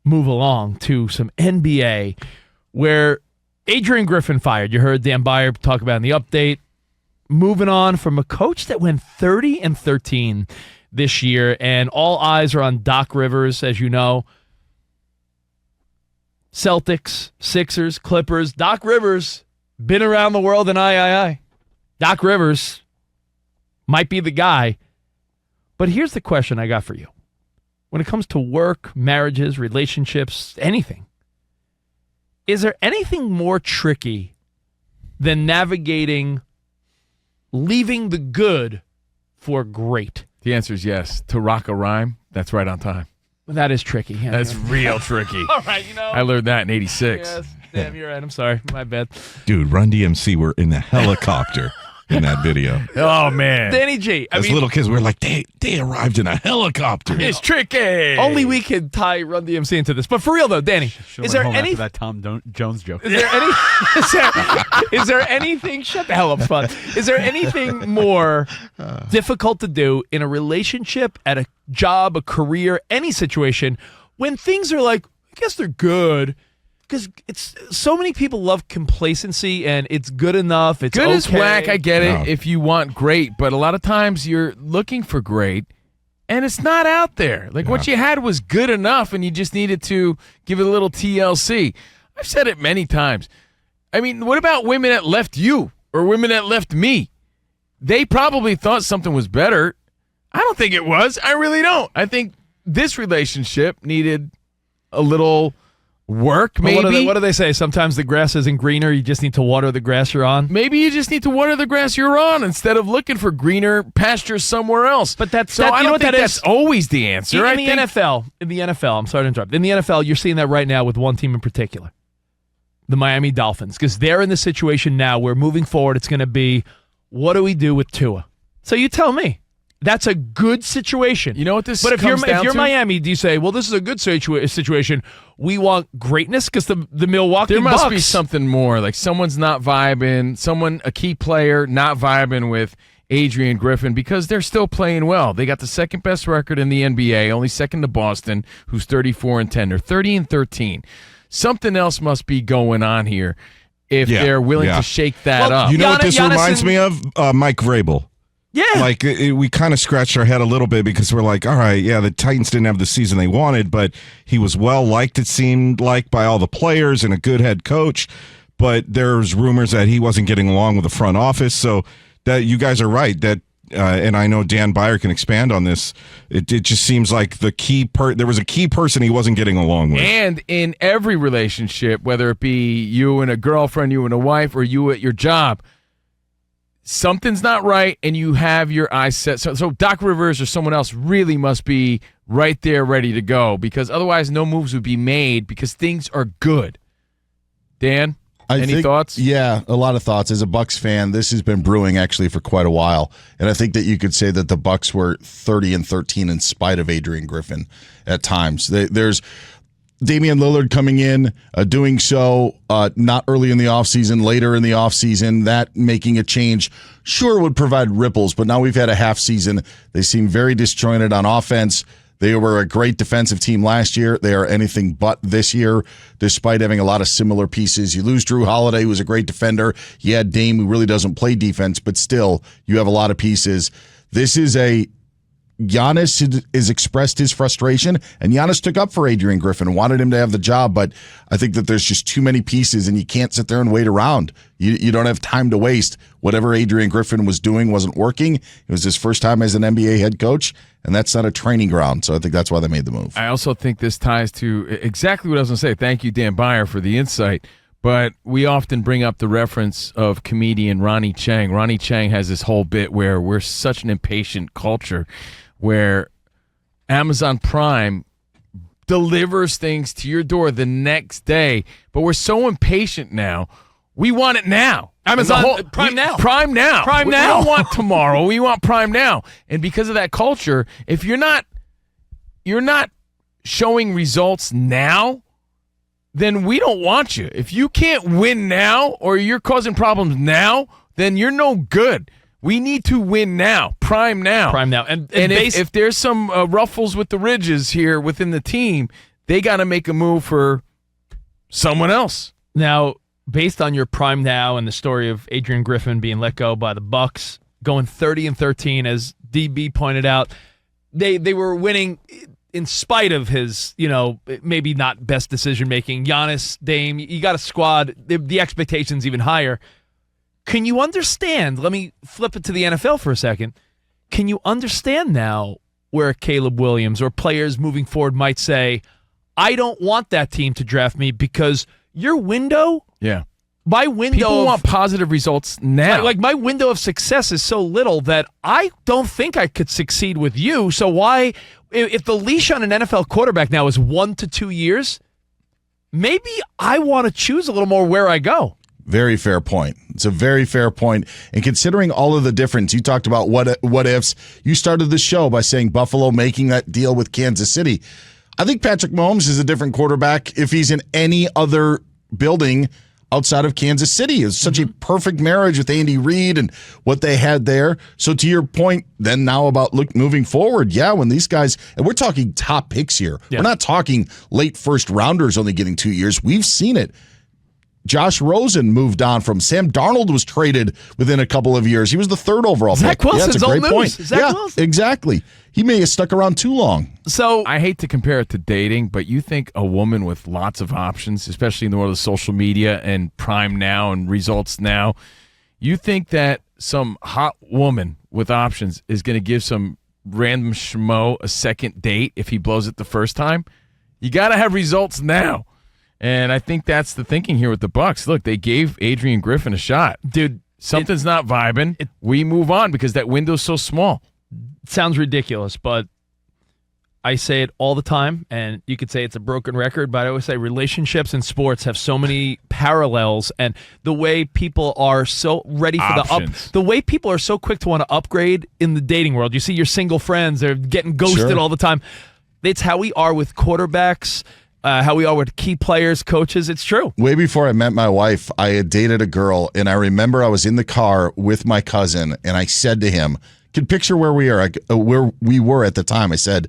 move along to some NBA where Adrien Griffin fired. You heard Dan Beyer talk about in the update. Moving on from a coach that went 30-13 this year, and all eyes are on Doc Rivers, as you know. Celtics, Sixers, Clippers. Doc Rivers, been around the world in I. Doc Rivers might be the guy. But here's the question I got for you. When it comes to work, marriages, relationships, anything, is there anything more tricky than navigating leaving the good for great? The answer is yes. To rock a rhyme, that's right on time. That is tricky. Yeah, that's real tricky. All right, I learned that in 86. Yes, damn, you're right. I'm sorry. My bad. Dude, Run DMC were in the helicopter in that video. Oh, man. Danny G. As little kids, we were like, they arrived in a helicopter. It's tricky. Only we could tie Run DMC into this. But for real, though, Danny, is there any... that Tom Jones joke. Is there any... is there anything... Shut the hell up, Spud. Is there anything more difficult to do in a relationship, at a job, a career, any situation, when things are like, I guess they're good... Because it's so many people love complacency and it's good enough. It's good okay. Is whack. I get it if you want great, but a lot of times you're looking for great and it's not out there. Like what you had was good enough and you just needed to give it a little TLC. I've said it many times. I mean, what about women that left you or women that left me? They probably thought something was better. I don't think it was. I really don't. I think this relationship needed a little work, maybe. What do they say? Sometimes the grass isn't greener. You just need to water the grass you're on. Maybe you just need to water the grass you're on instead of looking for greener pastures somewhere else. But that's so. I don't think that's always the answer. In the NFL, I'm sorry to interrupt. In the NFL, you're seeing that right now with one team in particular, the Miami Dolphins, because they're in the situation now where moving forward, it's going to be, what do we do with Tua? So you tell me. That's a good situation. You know what this But if comes down you're to? Miami, do you say, well, this is a good situation. We want greatness? Because the Milwaukee Bucks. There must be something more. Like someone's not vibing, a key player not vibing with Adrien Griffin because they're still playing well. They got the second best record in the NBA, only second to Boston, who's 34-10. They're 30-13. Something else must be going on here if they're willing to shake that up. You know what this reminds me of? Mike Vrabel. Yeah. Like, we kind of scratched our head a little bit because we're like, all right, yeah, the Titans didn't have the season they wanted, but he was well-liked, it seemed like, by all the players and a good head coach. But there's rumors that he wasn't getting along with the front office. So that you guys are right. That and I know Dan Beyer can expand on this. It just seems like there was a key person he wasn't getting along with. And in every relationship, whether it be you and a girlfriend, you and a wife, or you at your job, something's not right, and you have your eyes set. So Doc Rivers or someone else really must be right there ready to go because otherwise no moves would be made because things are good. Dan, any thoughts? Yeah, a lot of thoughts. As a Bucks fan, this has been brewing actually for quite a while, and I think that you could say that the Bucks were 30-13 in spite of Adrien Griffin at times. There's Damian Lillard coming in, doing so not early in the offseason, later in the offseason, that making a change sure would provide ripples, but now we've had a half season. They seem very disjointed on offense. They were a great defensive team last year. They are anything but this year, despite having a lot of similar pieces. You lose Drew Holiday, who was a great defender. You had Dame, who really doesn't play defense, but still, you have a lot of pieces. This is Giannis has expressed his frustration, and Giannis took up for Adrien Griffin, wanted him to have the job, but I think that there's just too many pieces, and you can't sit there and wait around. You don't have time to waste. Whatever Adrien Griffin was doing wasn't working. It was his first time as an NBA head coach, and that's not a training ground, so I think that's why they made the move. I also think this ties to exactly what I was going to say. Thank you, Dan Beyer, for the insight. But we often bring up the reference of comedian Ronnie Chang. Ronnie Chang has this whole bit where we're such an impatient culture where Amazon Prime delivers things to your door the next day, but we're so impatient now. We want it now. Amazon Prime now. Prime now. Prime now. We don't want tomorrow. We want Prime now. And because of that culture, if you're not showing results now, then we don't want you. If you can't win now or you're causing problems now, then you're no good. We need to win now. Prime now. Prime now. And if there's some ruffles with the ridges here within the team, they got to make a move for someone else. Now, based on your prime now and the story of Adrien Griffin being let go by the Bucks, going 30-13, as DB pointed out, they were winning in spite of his, maybe not best decision making. Giannis, Dame, you got a squad. The expectations even higher. Can you understand? Let me flip it to the NFL for a second. Can you understand now where Caleb Williams or players moving forward might say, I don't want that team to draft me because your window, my window, people want positive results now. Like my window of success is so little that I don't think I could succeed with you. So why, if the leash on an NFL quarterback now is 1 to 2 years, maybe I want to choose a little more where I go. Very fair point. It's a very fair point. And considering all of the difference, you talked about what ifs. You started the show by saying Buffalo making that deal with Kansas City. I think Patrick Mahomes is a different quarterback if he's in any other building outside of Kansas City. It's such a perfect marriage with Andy Reid and what they had there. So to your point then now about moving forward, when these guys, and we're talking top picks here. We're not talking late first rounders only getting 2 years. We've seen it. Josh Rosen moved on from. Sam Darnold was traded within a couple of years. He was the third overall Zach pick. Wilson's that's a great old point. news. Zach Wilson. Exactly. He may have stuck around too long. So I hate to compare it to dating, but you think a woman with lots of options, especially in the world of social media and Prime Now and Results Now, you think that some hot woman with options is going to give some random schmo a second date if he blows it the first time? You got to have results now. And I think that's the thinking here with the Bucks. Look, they gave Adrien Griffin a shot. dude, Something's not vibing. We move on because that window's so small. it sounds ridiculous, but I say it all the time, and you could say it's a broken record, but I always say relationships and sports have so many parallels, and the way people are so ready for the way people are so quick to want to upgrade in the dating world. You see your single friends, they're getting ghosted all the time. It's how we are with quarterbacks, how we are with key players, coaches. It's true. Way before I met my wife, I had dated a girl, and I remember I was in the car with my cousin, and I said to him, "Can picture where we were at the time." I said,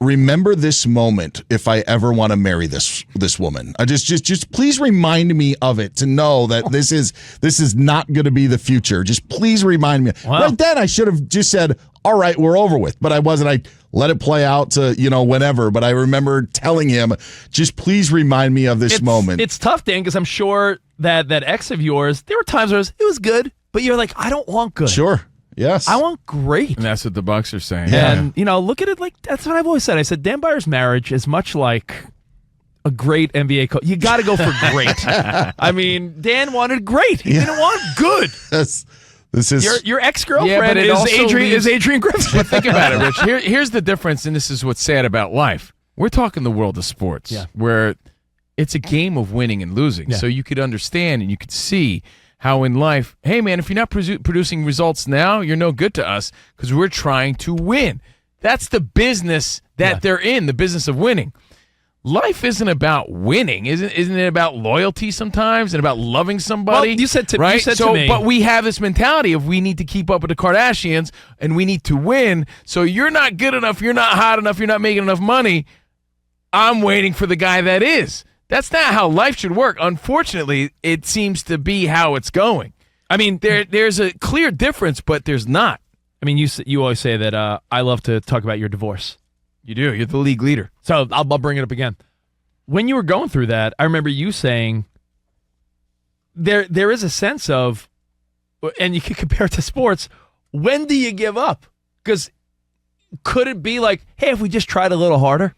"Remember this moment if I ever want to marry this woman. I just please remind me of it to know that this is not going to be the future. Just please remind me." Wow. Right then, I should have just said, "All right, we're over with." But I wasn't. I let it play out to whenever. But I remember telling him, "Just please remind me of this moment." It's tough, Dan, because I'm sure that ex of yours, there were times where it was good, but you're like, I don't want good. Sure. Yes. I want great. And that's what the Bucks are saying. Yeah. And, look at it like, that's what I've always said. I said, Dan Byers' marriage is much like a great NBA coach. You got to go for great. I mean, Dan wanted great. He didn't want good. This is Your ex-girlfriend is Adrien Griffin. But think about it, Rich. Here's the difference, and this is what's sad about life. We're talking the world of sports, where it's a game of winning and losing. Yeah. So you could understand and you could see how in life, hey, man, if you're not producing results now, you're no good to us because we're trying to win. That's the business that they're in, the business of winning. Life isn't about winning, isn't it about loyalty sometimes and about loving somebody? Well, you said to me. But we have this mentality of we need to keep up with the Kardashians and we need to win. So you're not good enough, you're not hot enough, you're not making enough money. I'm waiting for the guy that is. That's not how life should work. Unfortunately, it seems to be how it's going. I mean, there's a clear difference, but there's not. I mean, you always say that I love to talk about your divorce. You do. You're the league leader. So I'll bring it up again. When you were going through that, I remember you saying there is a sense of, and you can compare it to sports, when do you give up? Because could it be like, hey, if we just tried a little harder?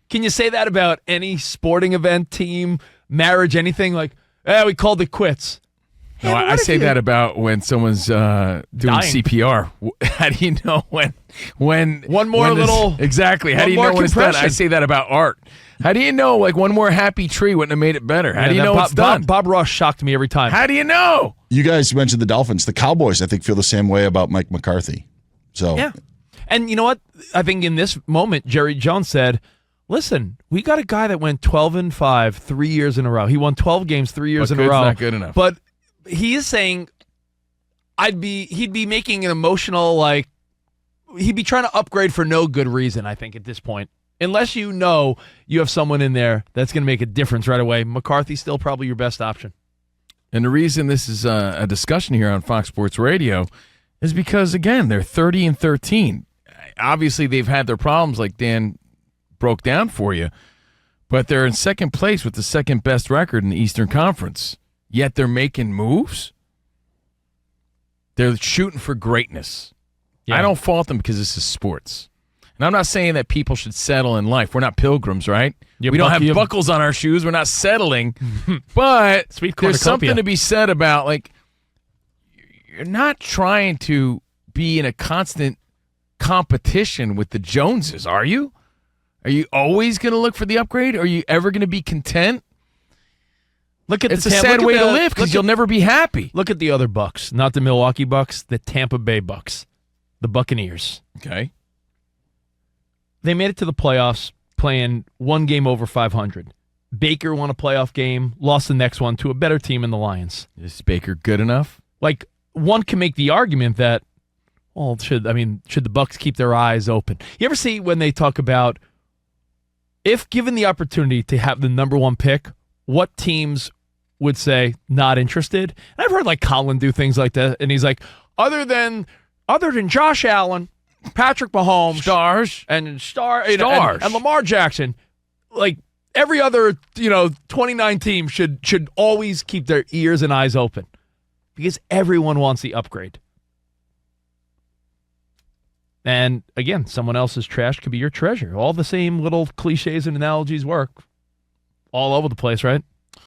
Can you say that about any sporting event, team, marriage, anything? Like, we called it quits. No, I say that about when someone's doing CPR. How do you know when one more little exactly? How do you know when it's done? I say that about art. How do you know like one more happy tree wouldn't have made it better? How do you know it's done? Bob Ross shocked me every time. How do you know? You guys mentioned the Dolphins. The Cowboys, I think, feel the same way about Mike McCarthy. So yeah, and you know what? I think in this moment, Jerry Jones said, listen, we got a guy that went 12-5 3 years in a row. He won 12 games 3 years in a row. Not good enough. But he is saying he'd be making an emotional, like, he'd be trying to upgrade for no good reason, I think, at this point. Unless you know you have someone in there that's going to make a difference right away, McCarthy's still probably your best option. And the reason this is a discussion here on Fox Sports Radio is because, again, they're 30-13. Obviously, they've had their problems like Dan broke down for you, but they're in second place with the second best record in the Eastern Conference. Yet they're making moves. They're shooting for greatness. Yeah. I don't fault them because this is sports. And I'm not saying that people should settle in life. We're not pilgrims, right? We don't have buckles on our shoes. We're not settling. But there's something to be said about, like, you're not trying to be in a constant competition with the Joneses, are you? Are you always going to look for the upgrade? Are you ever going to be content? It's a sad way to live because you'll never be happy. Look at the other Bucks, not the Milwaukee Bucks, the Tampa Bay Bucks, the Buccaneers. Okay. They made it to the playoffs playing one game over 500. Baker won a playoff game, lost the next one to a better team in the Lions. Is Baker good enough? Like, one can make the argument that, well, should the Bucks keep their eyes open? You ever see when they talk about, if given the opportunity to have the number one pick, what teams would say not interested? And I've heard like Colin do things like that, and he's like, other than Josh Allen, Patrick Mahomes, and Lamar Jackson, like every other 29 team should always keep their ears and eyes open because everyone wants the upgrade. And again, someone else's trash could be your treasure. All the same little cliches and analogies work all over the place, right?